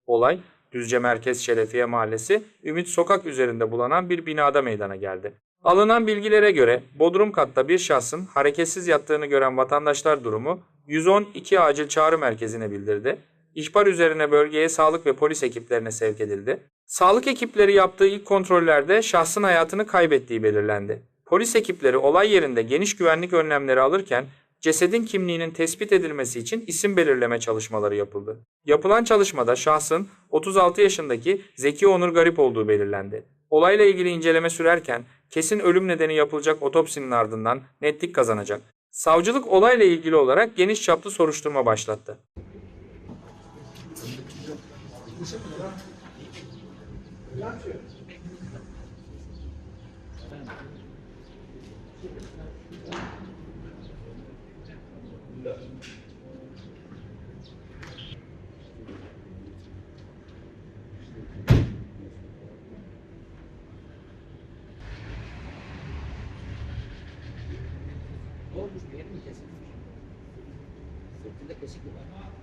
Olay Düzce Merkez Şerefiye Mahallesi Ümit Sokak üzerinde bulunan bir binada meydana geldi. Alınan bilgilere göre bodrum katta bir şahsın hareketsiz yattığını gören vatandaşlar durumu 112 acil çağrı merkezine bildirdi. İhbar üzerine bölgeye sağlık ve polis ekiplerine sevk edildi. Sağlık ekipleri yaptığı ilk kontrollerde şahsın hayatını kaybettiği belirlendi. Polis ekipleri olay yerinde geniş güvenlik önlemleri alırken cesedin kimliğinin tespit edilmesi için isim belirleme çalışmaları yapıldı. Yapılan çalışmada şahsın 36 yaşındaki Zeki Onur Garip olduğu belirlendi. Olayla ilgili inceleme sürerken kesin ölüm nedeni yapılacak otopsinin ardından netlik kazanacak. Savcılık olayla ilgili olarak geniş çaplı soruşturma başlattı. Olmuş bir yeri mi kesilmiş? Sırtında kesik mi var?